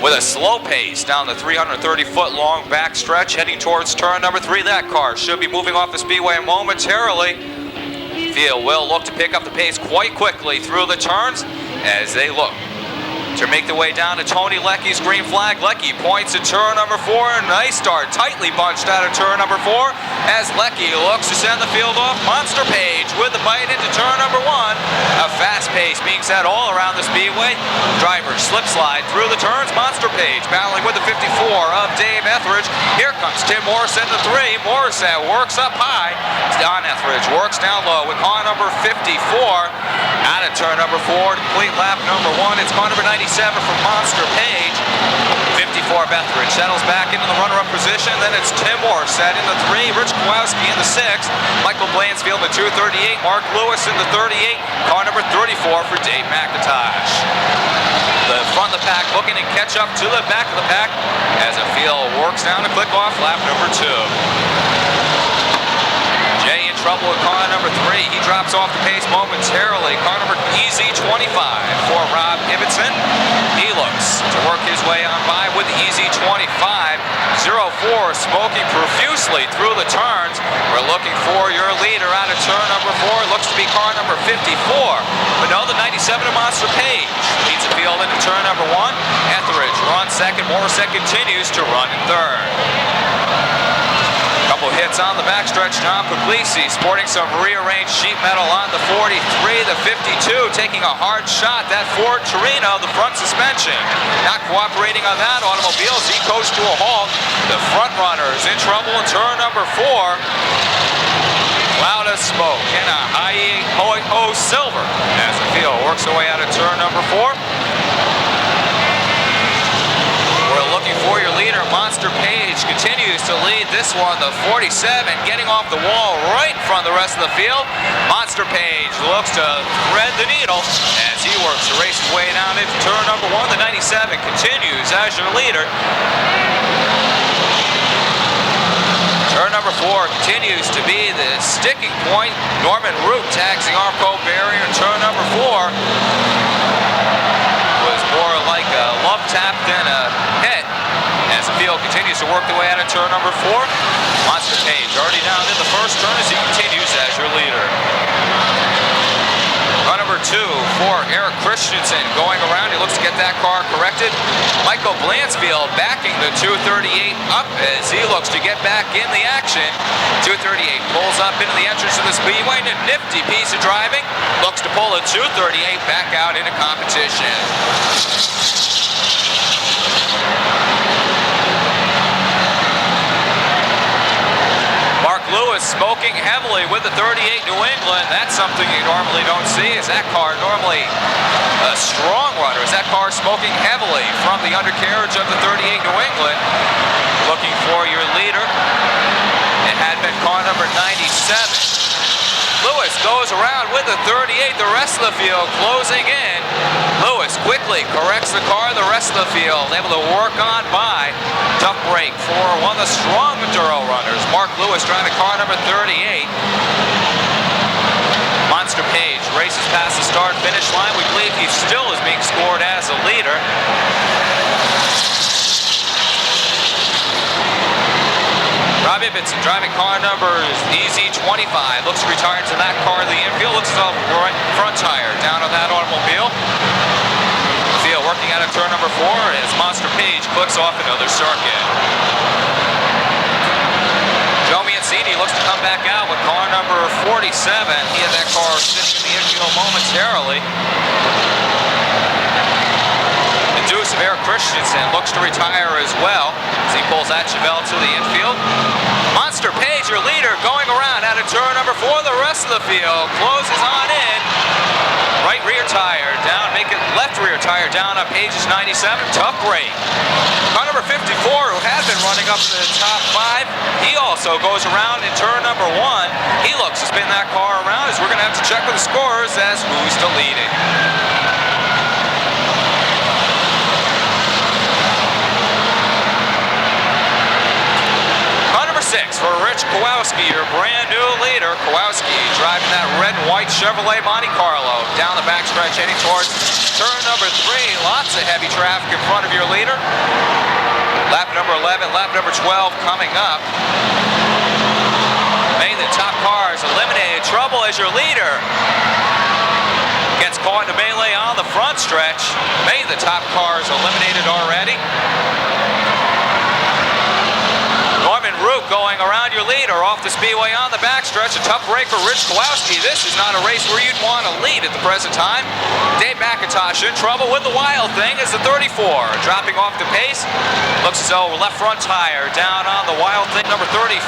with a slow pace down the 330-foot-long backstretch, heading towards turn number 3. That car should be moving off the speedway momentarily. Field will look to pick up the pace quite quickly through the turns as they look to make their way down to Tony Lecky's green flag. Lecky points at turn number 4. Nice start, tightly bunched out of turn number 4 as Lecky looks to send the field off. Monster Page with the bite into turn number 1. A fast pace being set all around the speedway. Drivers slip slide through the turns. Monster Page battling with the 54 of Dave Etheridge. Here comes Tim Morrissette in the 3. Morrissette works up high. Don Etheridge works down low with car number 54 out of turn number 4. Complete lap number 1. It's car number 97 from Monster Page. 54 Etheridge settles back into the runner-up position. Then it's Tim Morrissette in the 3. Rich Kowalski in the 6. Michael Blanchfield in the 238. Mark Lewis in the 38. Car number 34 for Dave McIntosh. The front of the pack looking to catch up to the back of the pack as the field works down to click off lap number 2. Jay in trouble with car number 3. He drops off the pace momentarily. Car number EZ25 for Rob Ibbotson. He looks to work his way on by with the EZ25. 04 smoking profusely through the turns. We're looking for your leader out of turn number 4. Looks to be car number 54. But no, the 97 of Monster Page leads the field into turn number 1. Etheridge runs second. Morrissette continues to run in third. Couple hits on the backstretch. John Puglisi sporting some rearranged sheet metal on the 43. The 52 taking a hard shot. That Ford Torino, the front suspension, not cooperating on that automobile as he coast to a halt. The front runners in trouble in turn number 4. Cloud of smoke and a high-ho silver as the field works their way out of turn number 4. We're looking for your leader. Monster Page continues to lead this one. The 47 getting off the wall right in front of the rest of the field. Monster Page looks to thread the needle as he works to race his way down into turn number 1. The 97 continues as your leader. Turn number 4 continues to be the sticking point. Norman Root taxing Armco barrier in turn number 4. Was more like a love tap than a hit as the field continues to work the way out of turn number 4. Monster Page already down in the first turn as he continues as your leader. Run number 2 for Eric Christensen going around. He looks to get that car corrected. Michael Blanchfield backing the 238 up as he looks to get back in the action. 238 pulls up into the entrance of the speedway. A nifty piece of driving. Looks to pull a 238 back out into competition. Lewis smoking heavily with the 38 New England. That's something you normally don't see. Is that car normally a strong runner? Is that car smoking heavily from the undercarriage of the 38 New England? Looking for your leader. It had been car number 97. Lewis goes around with the 38, the rest of the field closing in. Lewis quickly corrects the car, the rest of the field able to work on by. Tough break for one of the strong Enduro runners. Mark Lewis driving car number 38. Monster Page races past the start-finish line. We believe he still is being scored as a leader. Rob Ibbotson driving car number EZ25. Looks to retire to that car in the infield. Looks to the right front tire down on that automobile. Field working out of turn number 4 as Monster Page clicks off another circuit. Joe Mancini looks to come back out with car number 47. He had that car sitting in the infield momentarily. Deuce of Eric Christensen looks to retire as well as he pulls that Chevelle to the infield. Monster Page, your leader, going around out of turn number 4. The rest of the field closes on in. Right rear tire down, make it left rear tire down on Page's 97. Tough break. Car number 54, who had been running up to the top 5, he also goes around in turn number 1. He looks to spin that car around as we're going to have to check with the scores as who's the leading. Car number 6 for Rich Kowalski, your brand new leader. Kowalski driving that red and white Chevrolet Monte Carlo down the backstretch heading towards turn number 3. Lots of heavy traffic in front of your leader. Lap number 11, lap number 12 coming up. May the top cars eliminated. Trouble as your leader gets caught in a melee on the front stretch. May the top cars eliminated already. Norman Root going around your leader off the speedway on the backstretch. A tough break for Rich Kowalski. This is not a race where you'd want to lead at the present time. Dave McIntosh in trouble with the Wild Thing as the 34 dropping off the pace. Looks as though left front tire down on the Wild Thing, number 34.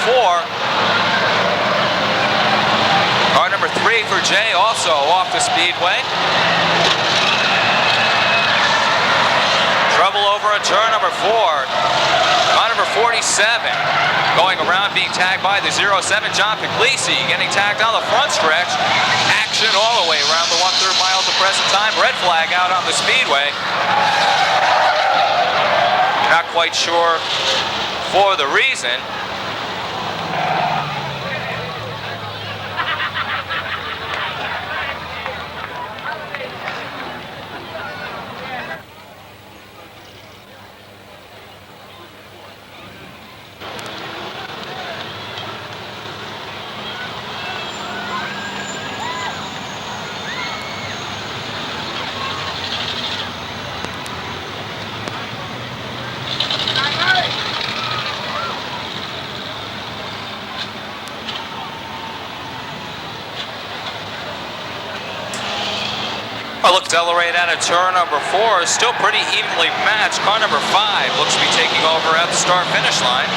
Car number 3 for Jay also off the speedway. Trouble over a turn number 4. Car number 47 going around, being tagged by the 07 John Puglisi, getting tagged on the front stretch. Action all the way around the 1/3 mile at the present time. Red flag out on the speedway. Not quite sure for the reason. Accelerate out of turn number 4 is still pretty evenly matched. Car number 5 looks to be taking over at the start-finish line.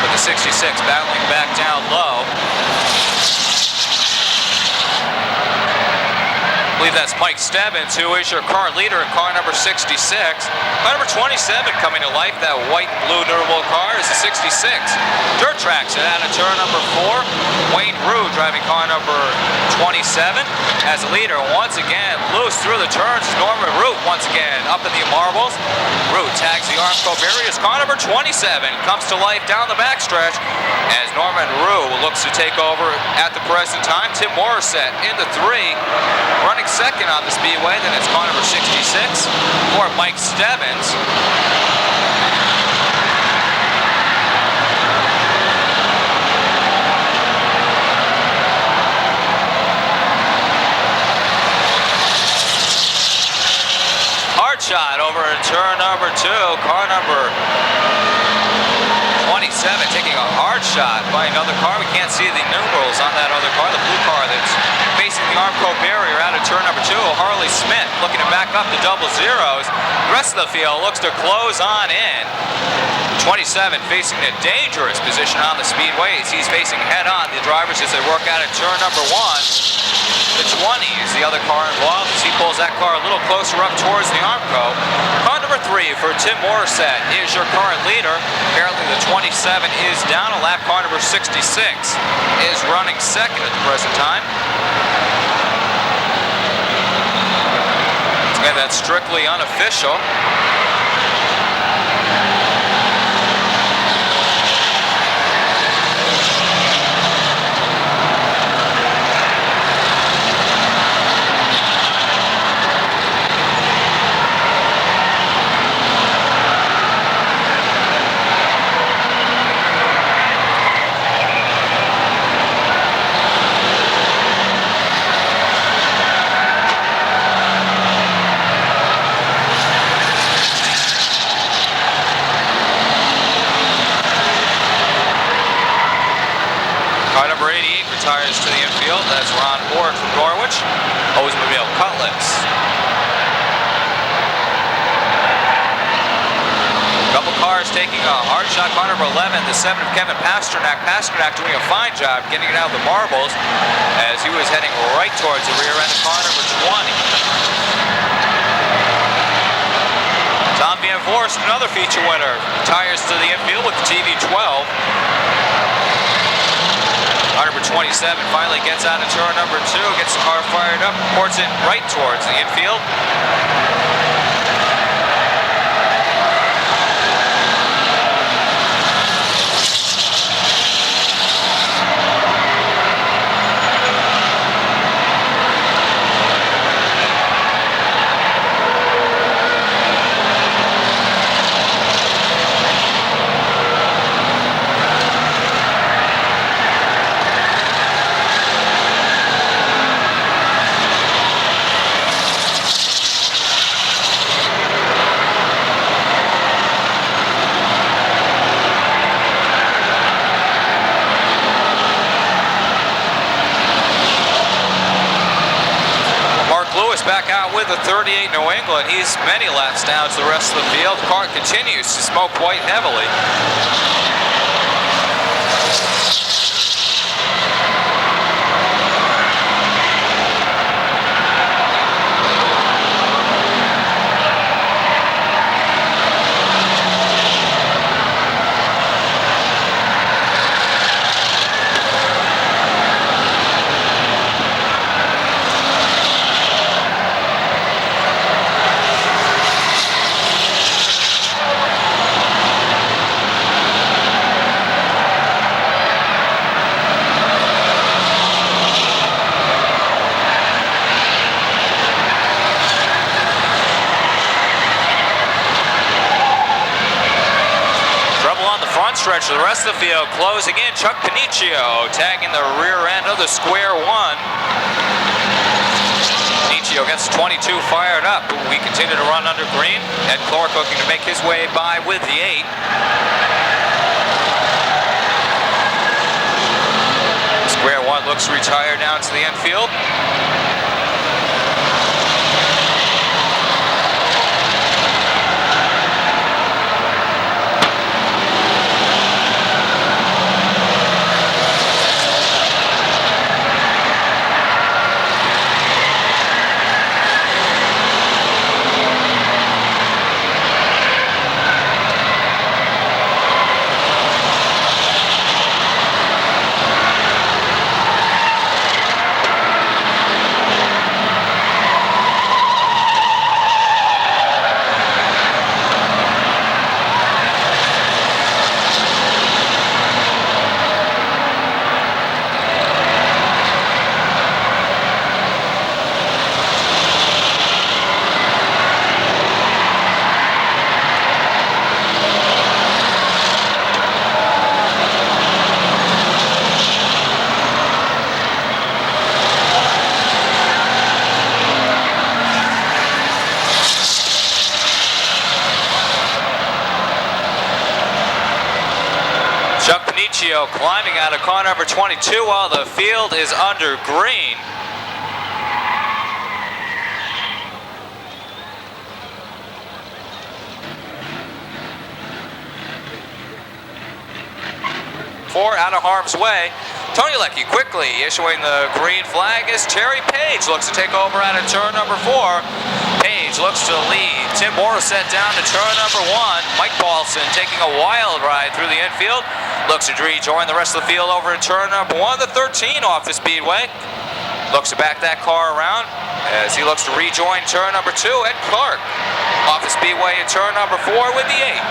With the 66 battling back down low. I believe that's Mike Stebbins, who is your car leader in car number 66. Car number 27 coming to life. That white and blue notable car is the 66. Dirt tracks it out of turn number 4. Wayne Rue driving car number 27 as a leader. Once again, loose through the turns. Norman Root once again up in the marbles. Root tags the Armco barriers. Car number 27 comes to life down the backstretch as Norman Rue looks to take over at the present time. Tim Morrissette in the 3, running second on the speedway. Then it's car number 66 for Mike Stebbins. Hard shot over in turn number 2. Car number 27 taking a hard shot by another car. We can't see the numerals on that other car, the blue car that's facing the Armco barrier out of turn number 2. Harley Smith looking to back up the double zeros. The rest of the field looks to close on in. 27 facing a dangerous position on the speedways. He's facing head-on the drivers as they work out of turn number 1. The 20 is the other car involved as he pulls that car a little closer up towards the Armco. Car number 3 for Tim Morrissette is your current leader. Apparently the 27 is down a lap. Car number 66 is running second at the present time. Again, that's strictly unofficial. Tires to the infield. That's Ron Ford from Norwich. Oldsmobile Cutlass. Couple cars taking a hard shot. Car number 11, the 7 of Kevin Pasternak. Pasternak doing a fine job getting it out of the marbles as he was heading right towards the rear end of car number 20. Tom Van Voorst, another feature winner. Tires to the infield with the TV12. Car number 27 finally gets out of turn number 2, gets the car fired up, ports it right towards the infield. with the 38 New England. He's many laps down to the rest of the field. The car continues to smoke quite heavily. Stretch of the rest of the field closing in. Chuck Paniccio tagging the rear end of the square one. Paniccio gets 22 fired up. We continue to run under green. Ed Clark looking to make his way by with the 8. Square one looks to retire down to the infield. Climbing out of car number 22 while the field is under green. Four out of harm's way. Tony Leckie quickly issuing the green flag as Terry Page looks to take over out of turn number 4. Page looks to lead. Tim Morrissette down to turn number 1. Mike Paulson taking a wild ride through the infield. Looks to rejoin the rest of the field over to turn number 1. The 13 off the speedway. Looks to back that car around as he looks to rejoin turn number 2. Ed Clark off the speedway at turn number 4 with the 8.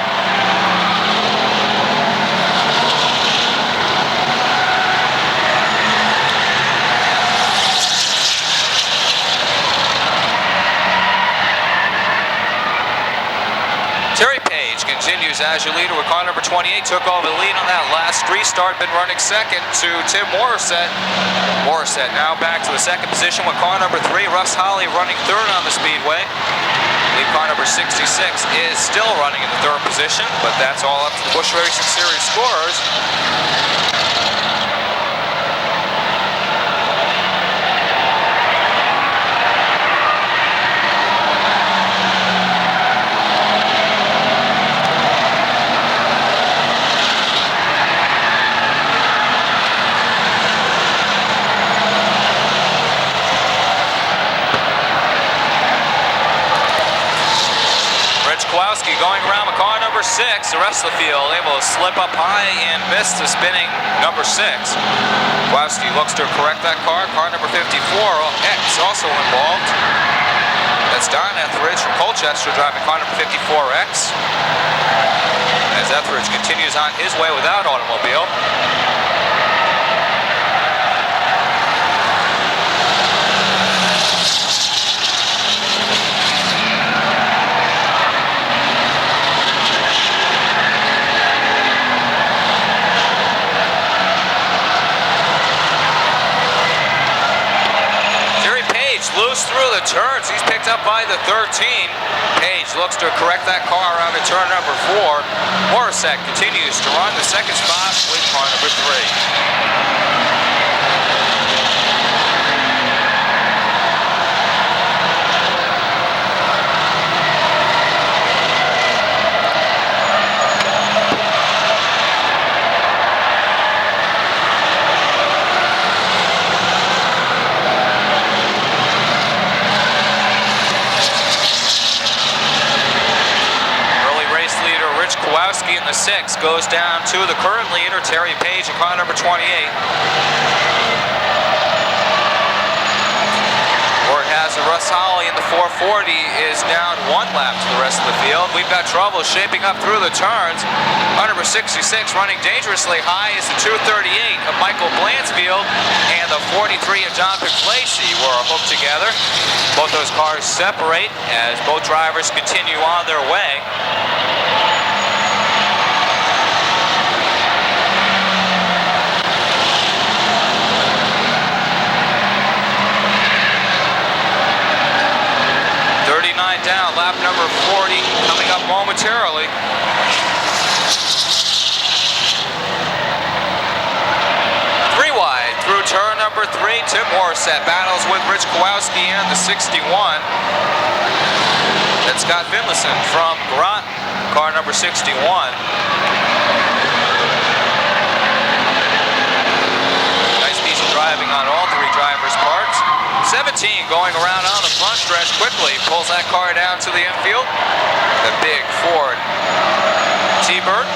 Continues as your leader with car number 28. Took over the lead on that last restart. Been running second to Tim Morrissette. Morrissette now back to the second position with car number 3. Russ Holly running third on the speedway. Lead car number 66 is still running in the third position, but that's all up to the Busch Racing Series scorers. Going around with car number 6. The rest of the field able to slip up high and miss the spinning number 6. Kowalski looks to correct that car. Car number 54, X also involved. That's Don Etheridge from Colchester driving car number 54X. As Etheridge continues on his way without automobile. Loose through the turns. He's picked up by the 13. Page looks to correct that car around to turn number 4. Morrissette continues to run the second spot with car number 3. goes down to the current leader, Terry Page, in car number 28. Where it has Russ Holly in the 440 is down 1 lap to the rest of the field. We've got trouble shaping up through the turns. Car number 66 running dangerously high is the 238 of Michael Blansfield and the 43 of John Piclacey were hooked together. Both those cars separate as both drivers continue on their way. Down, lap number 40 coming up momentarily. Three wide through turn number 3. Tim Morrissette battles with Rich Kowalski and the 61. That's Scott Finlayson from Groton, car number 61. Nice piece of driving on all 3 drivers' parts. 17 going around on the front stretch quickly, pulls that car down to the infield. The big Ford T-Bird.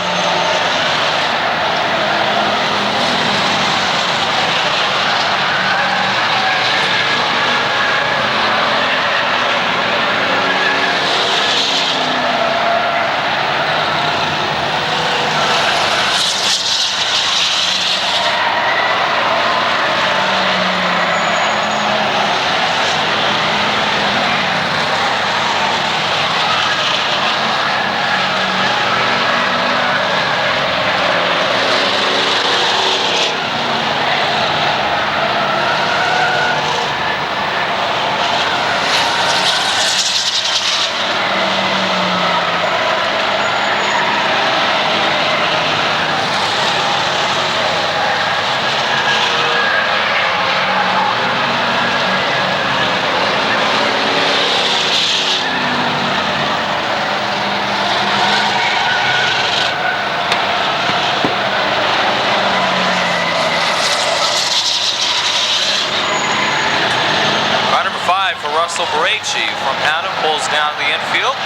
Russell Baracci from Haddam pulls down the infield.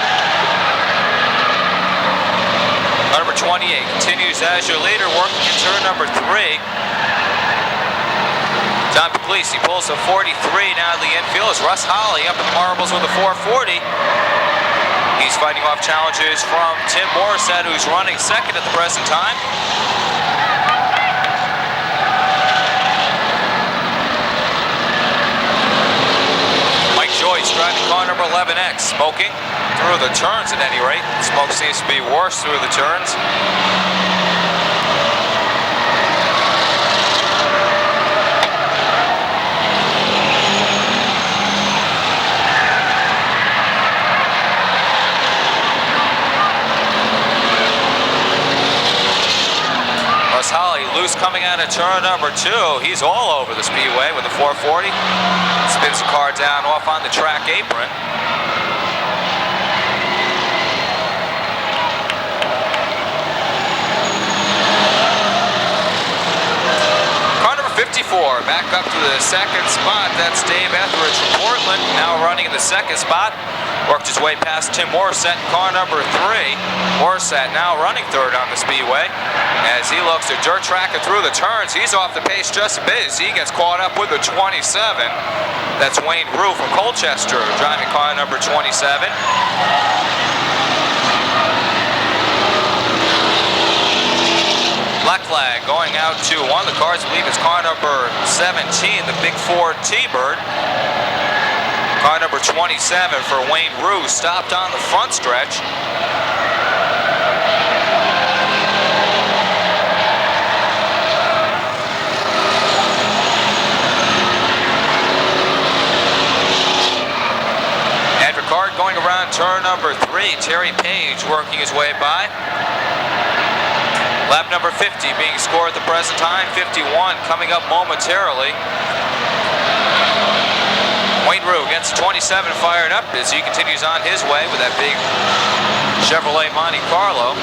Number 28 continues as your leader, working in turn number 3. John Piclacey pulls a 43 down to the infield as Russ Holly up in the marbles with a 440. He's fighting off challenges from Tim Morrissette, who's running second at the present time. Joyce driving car number 11X, smoking through the turns at any rate. The smoke seems to be worse through the turns. Russ Holly loose coming out of turn number 2. He's all over the speedway with a 440. Spins the car down off on the track apron. Car number 54 back up to the second spot. That's Dave Etheridge from Portland, now running in the second spot. Worked his way past Tim Morrissette in car number 3. Morrissette now running third on the speedway. As he looks to dirt track it through the turns, he's off the pace just a bit as he gets caught up with the 27. That's Wayne Rue from Colchester driving car number 27. Black flag going out to one of the cars. I believe it's car number 17, the big Ford T-Bird. Car number 27 for Wayne Rue stopped on the front stretch. Card going around turn number 3. Terry Page working his way by. Lap number 50 being scored at the present time. 51 coming up momentarily. Wayne Rue gets 27 fired up as he continues on his way with that big Chevrolet Monte Carlo.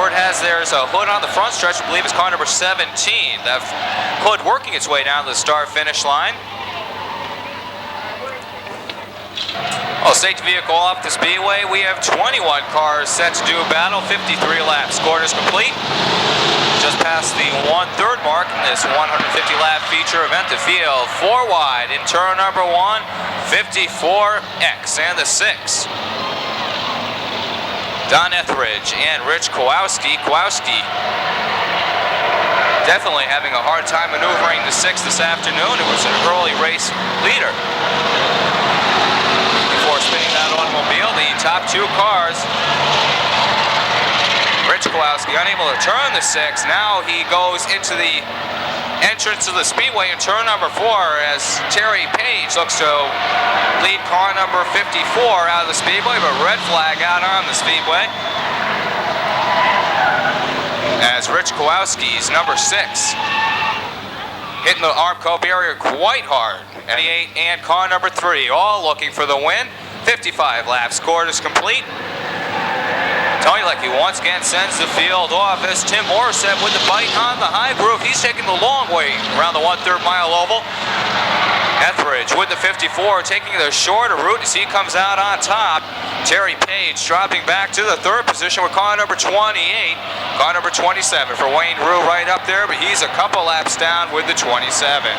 Word has there's a hood on the front stretch. I believe it's car number 17. That hood working its way down to the start-finish line. Oh, safety vehicle off the speedway. We have 21 cars set to do battle. 53 laps. Scored is complete. Just past the 1/3 mark in this 150-lap feature event. The field 4 wide in turn number 1, 54X and the 6. Don Etheridge and Rich Kowalski. Kowalski definitely having a hard time maneuvering the 6 this afternoon. It was an early race leader. Before spinning that automobile, the top 2 cars. Rich Kowalski unable to turn the 6. Now he goes into the entrance of the speedway in turn number 4 as Terry Page looks to lead car number 54 out of the speedway, but red flag out on the speedway as Rich Kowalski's number 6 hitting the Armco barrier quite hard. 88 and car number 3 all looking for the win. 55 laps. Scored is complete. Tony Leckie once again sends the field off as Tim Morrissette with the bite on the high groove. He's taking the long way around the 1/3 mile oval. Etheridge with the 54 taking the shorter route as he comes out on top. Terry Page dropping back to the 3rd position with car number 28. Car number 27 for Wayne Rue right up there, but he's a couple laps down with the 27.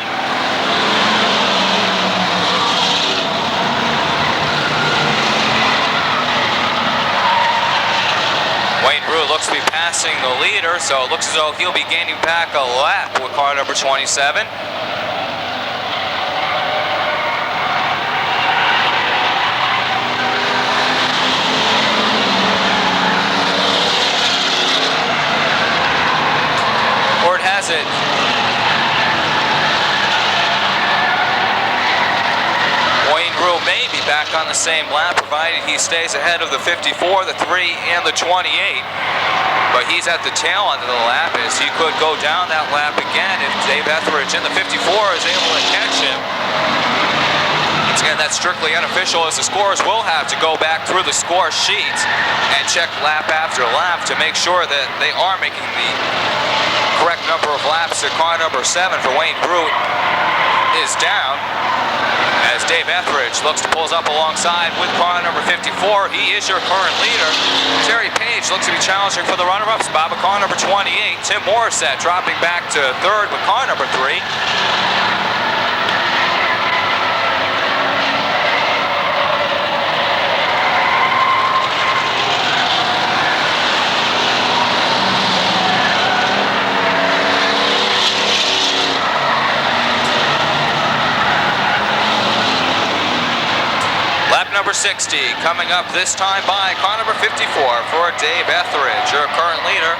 Wayne Rue looks to be passing the leader, so it looks as though he'll be gaining back a lap with car number 27. Word has it. Wayne Rue may be back on the same lap, provided he stays ahead of the 54, the 3, and the 28. But he's at the tail end of the lap as he could go down that lap again if Dave Etheridge in the 54 is able to catch him. Once again, that's strictly unofficial as the scorers will have to go back through the score sheets and check lap after lap to make sure that they are making the correct number of laps. The car number 7 for Wayne Rue is down. As Dave Etheridge looks to pull us up alongside with car number 54. He is your current leader. Terry Page looks to be challenging for the runner-up spot with car number 28. Tim Morrissette dropping back to 3rd with car number 3. Number 60 coming up this time by car number 54 for Dave Etheridge, your current leader.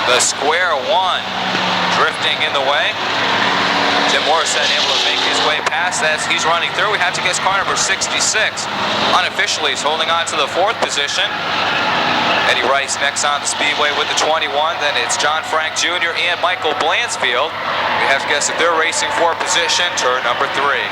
The square 1 drifting in the way. Tim Morrissette able to make his way past as he's running through. We have to guess car number 66. Unofficially, he's holding on to the 4th position. Eddie Rice next on the speedway with the 21. Then it's John Frank Jr. and Michael Blansfield. We have to guess if they're racing for position, turn number 3.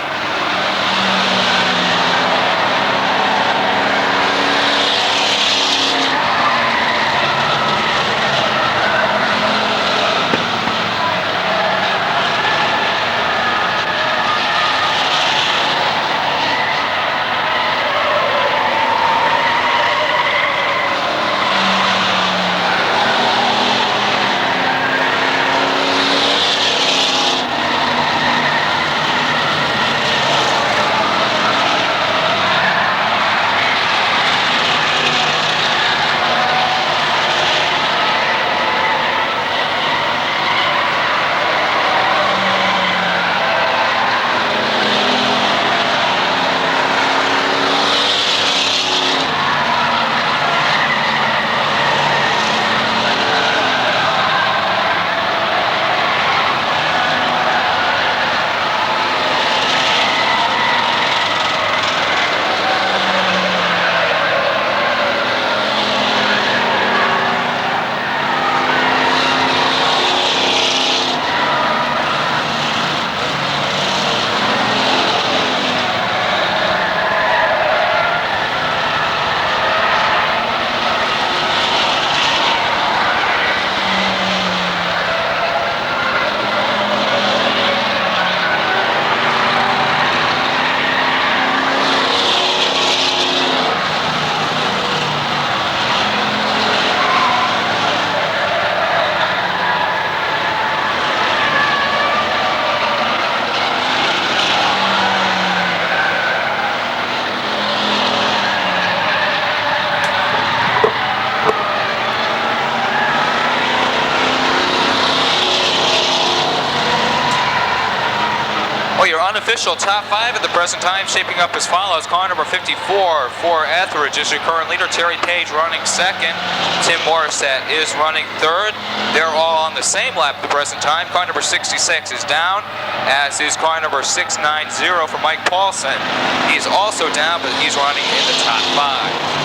Well, your unofficial top 5 at the present time shaping up as follows. Car number 54 for Etheridge is your current leader. Terry Page running second. Tim Morrissette is running third. They're all on the same lap at the present time. Car number 66 is down, as is car number 690 for Mike Paulson. He's also down, but he's running in the top 5.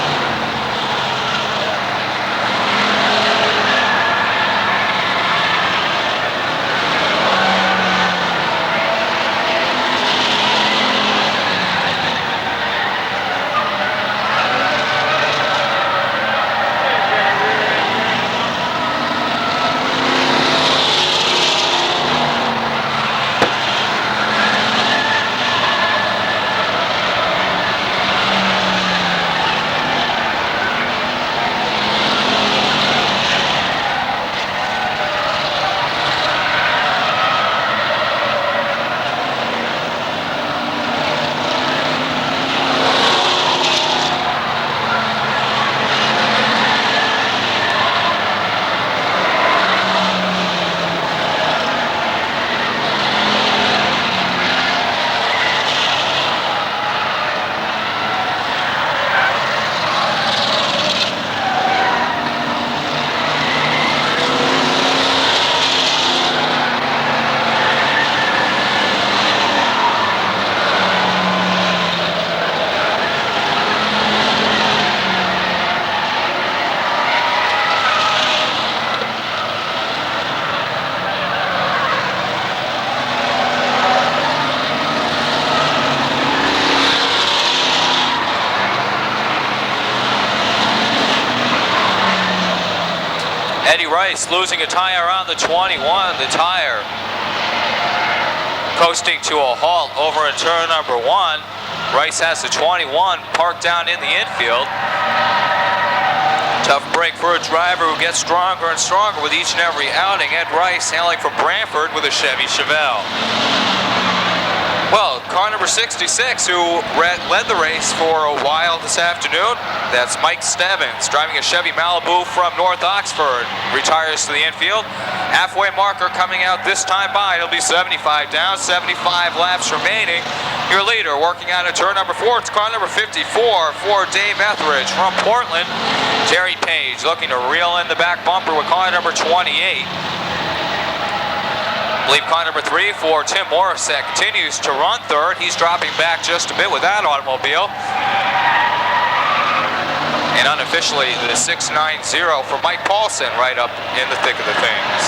Losing a tire on the 21. The tire coasting to a halt over in turn number 1. Rice has the 21 parked down in the infield. Tough break for a driver who gets stronger and stronger with each and every outing. Ed Rice hailing from Brantford with a Chevy Chevelle. Well, car number 66, who led the race for a while this afternoon, that's Mike Stebbins, driving a Chevy Malibu from North Oxford, retires to the infield. Halfway marker coming out this time by. It'll be 75 down, 75 laps remaining. Your leader working out of turn number 4. It's car number 54 for Dave Etheridge from Portland. Terry Page looking to reel in the back bumper with car number 28. I believe car number 3 for Tim Morrissette continues to run third. He's dropping back just a bit with that automobile. And unofficially, the 690 for Mike Paulson right up in the thick of the things.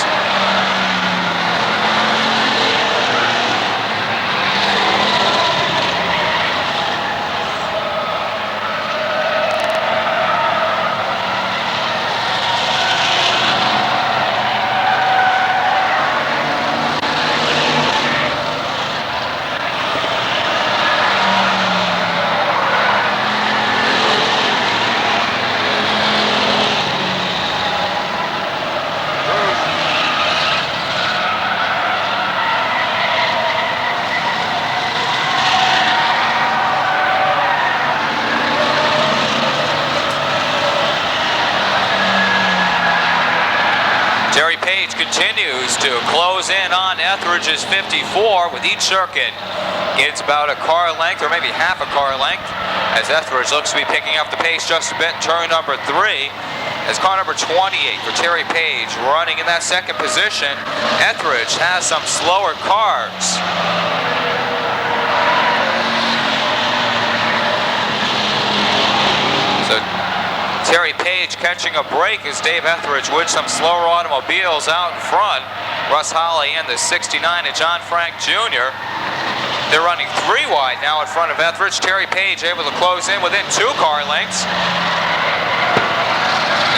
Continues to close in on Etheridge's 54 with each circuit. It's about a car length or maybe half a car length as Etheridge looks to be picking up the pace just a bit in turn number 3. As car number 28 for Terry Page running in that second position. Etheridge has some slower cars. Terry Page catching a break as Dave Etheridge with some slower automobiles out in front. Russ Holly and the 69 and John Frank Jr. They're running 3 wide now in front of Etheridge. Terry Page able to close in within 2 car lengths.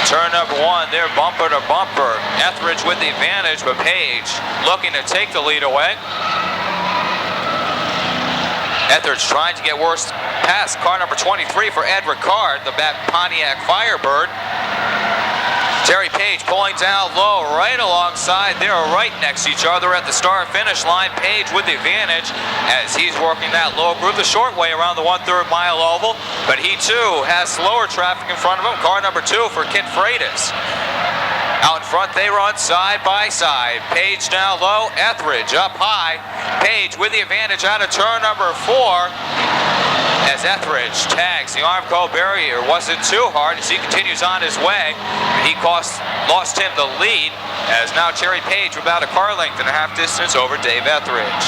Turn number 1, they're bumper to bumper. Etheridge with the advantage, but Page looking to take the lead away. Etheridge trying to get worse past car number 23 for Ed Ricard, the Pontiac Firebird. Terry Page pulling down low right alongside. They're right next to each other at the start-finish line. Page with the advantage as he's working that low groove the short way around the 1/3 mile oval. But he too has slower traffic in front of him. Car number 2 for Kit Freitas. Out in front, they run side by side. Page down low, Etheridge up high. Page with the advantage out of turn number 4 as Etheridge tags the Armco barrier. Wasn't too hard as he continues on his way. He lost him the lead as now Terry Page about a car length and a half distance over Dave Etheridge.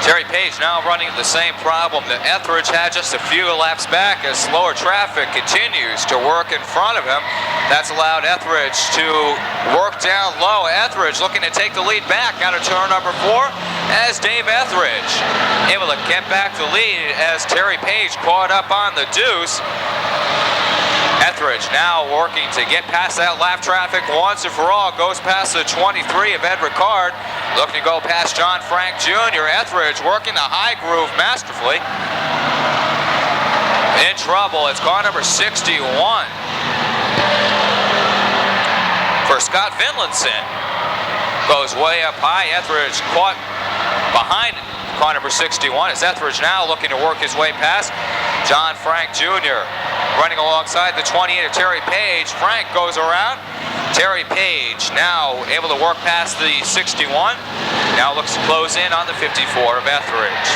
Terry Page now running the same problem that Etheridge had just a few laps back as slower traffic continues to work in front of him. That's allowed Etheridge to work down low. Etheridge looking to take the lead back out of turn number 4 as Dave Etheridge able to get back the lead as Terry Page caught up on the deuce. Etheridge now working to get past that lap traffic once and for all. Goes past the 23 of Ed Ricard. Looking to go past John Frank Jr. Etheridge working the high groove masterfully. In trouble. It's car number 61 for Scott Finlinson. Goes way up high. Etheridge caught behind car number 61 as Etheridge now looking to work his way past John Frank Jr. Running alongside the 28 of Terry Page. Frank goes around. Terry Page now able to work past the 61. Now looks to close in on the 54 of Etheridge.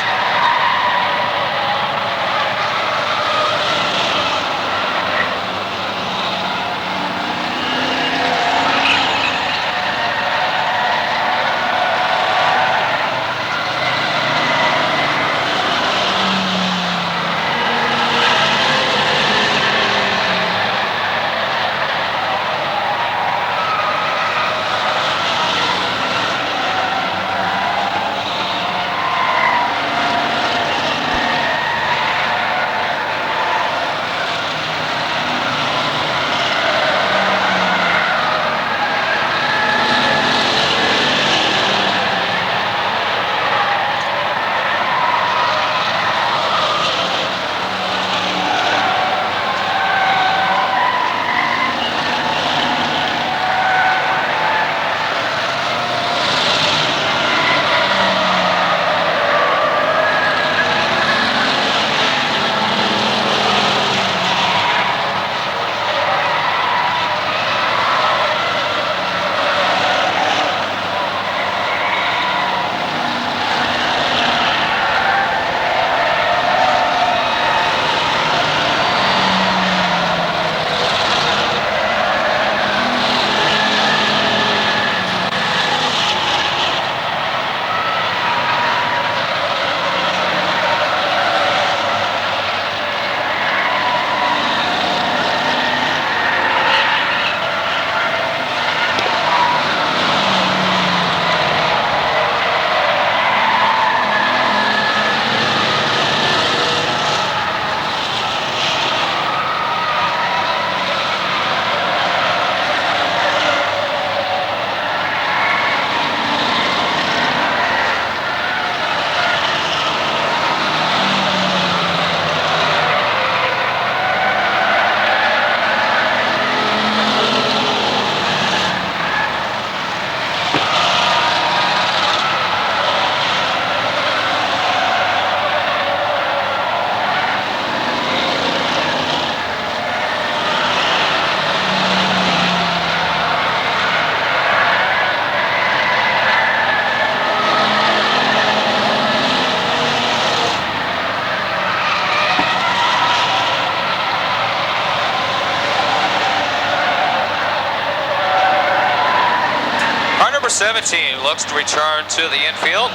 Number 17 looks to return to the infield.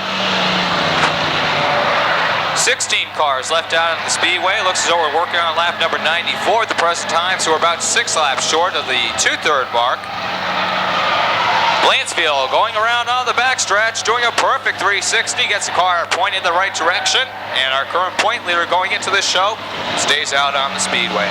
16 cars left out on the speedway. Looks as though we're working on lap number 94 at the present time, so we're about 6 laps short of the 2/3 mark. Blanchfield going around on the backstretch, doing a perfect 360, gets the car pointed in the right direction, and our current point leader going into this show stays out on the speedway.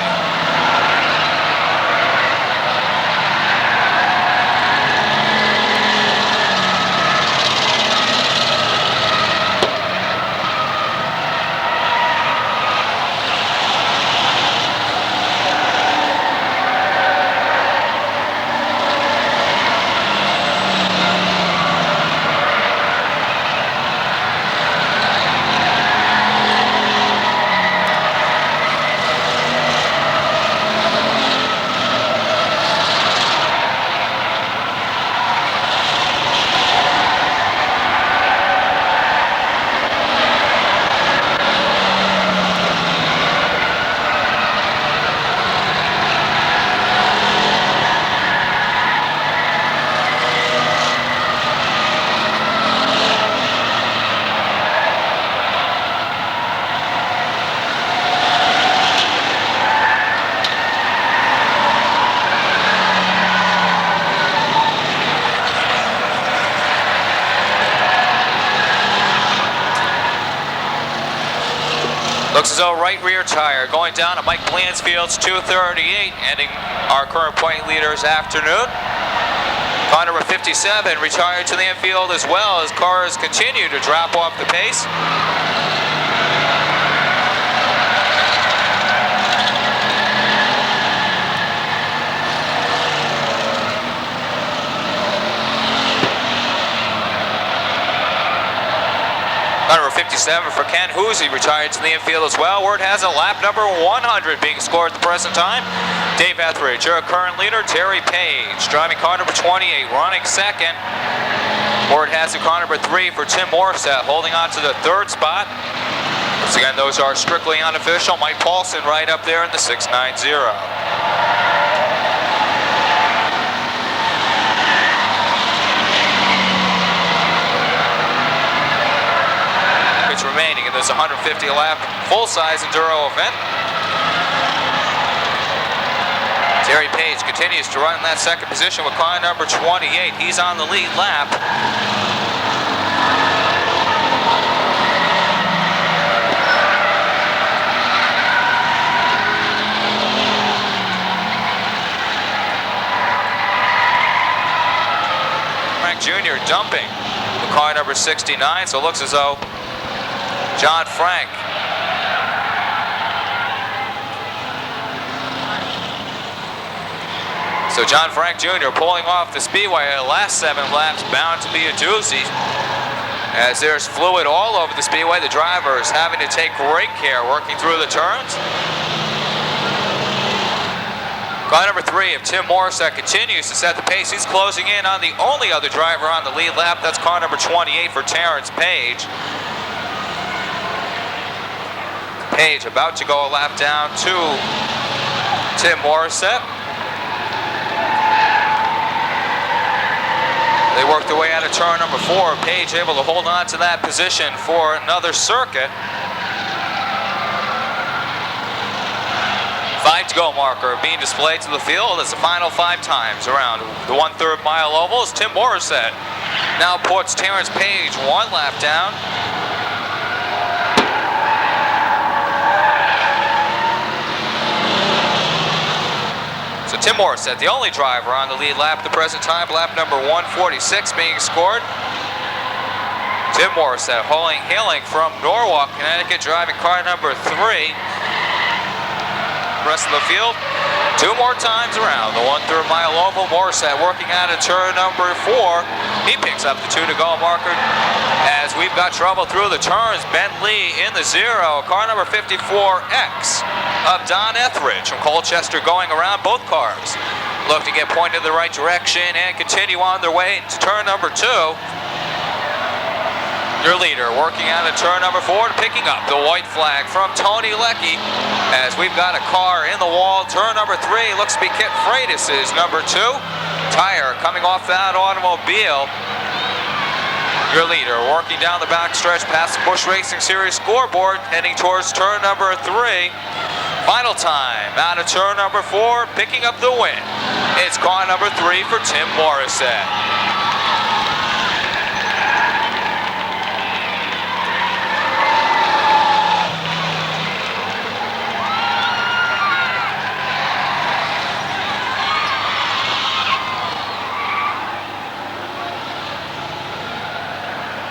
Looks as though right rear tire going down to Mike Blansfield's 238, ending our current point leader's afternoon. Car number 57 retired to the infield as well as cars continue to drop off the pace. Number 57 for Ken Hoosie retired to the infield as well. Word has it, lap number 100 being scored at the present time. Dave Etheridge, your current leader. Terry Page driving car number 28, running second. Word has it, car number 3 for Tim Morrissette, holding on to the third spot. Once again, those are strictly unofficial. Mike Paulson right up there in the 690. Remaining in this 150 lap full-size enduro event. Terry Page continues to run in that second position with car number 28. He's on the lead lap. Frank Jr. dumping with car number 69, so it looks as though John Frank John Frank Jr. pulling off the speedway. The last 7 laps bound to be a doozy, as there's fluid all over the speedway. The driver is having to take great care working through the turns. Car number 3 of Tim Morrissette continues to set the pace. He's closing in on the only other driver on the lead lap. That's car number 28 for Terrence Page. Page about to go a lap down to Tim Morrissette. They work their way out of turn number 4. Page able to hold on to that position for another circuit. 5 to go marker being displayed to the field as the final 5 times around the 1/3 mile oval as Tim Morrissette now puts Terrence Page 1 lap down. So Tim Morrissette, the only driver on the lead lap at the present time, lap number 146 being scored. Tim Morrissette hailing from Norwalk, Connecticut, driving car number 3. Rest of the field, 2 more times around the 1/3 mile oval. Morrissette working out of turn number 4. He picks up the 2 to go marker as we've got trouble through the turns. Ben Lee in the 0. Car number 54X of Don Etheridge from Colchester going around. Both cars look to get pointed in the right direction and continue on their way to turn number 2. Your leader working out of turn number 4 and picking up the white flag from Tony Leckie as we've got a car in the wall. Turn number 3 looks to be Kit Freitas' number 2. Tire coming off that automobile. Your leader working down the backstretch past the Busch Racing Series scoreboard, heading towards turn number 3. Final time out of turn number 4, picking up the win. It's car number 3 for Tim Morrissette.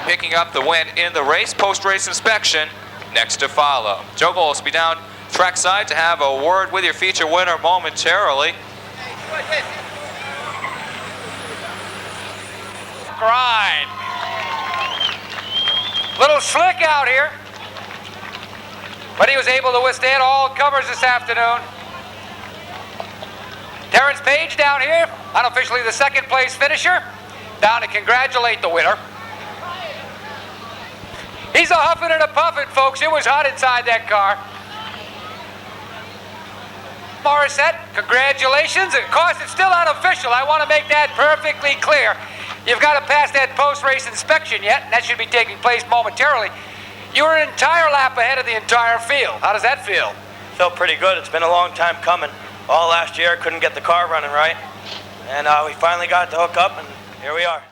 Picking up the win in the race. Post-race inspection next to follow. Joe Goles will be down trackside to have a word with your feature winner momentarily. Grind. Little slick out here, but he was able to withstand all covers this afternoon. Terrence Page down here, unofficially the 2nd place finisher, down to congratulate the winner. He's a huffing and a puffing, folks. It was hot inside that car. Morrissette, congratulations. Of course, it's still unofficial. I want to make that perfectly clear. You've got to pass that post-race inspection yet, and that should be taking place momentarily. You were an entire lap ahead of the entire field. How does that feel? Felt pretty good. It's been a long time coming. All last year, couldn't get the car running right. And we finally got to hook up, and here we are.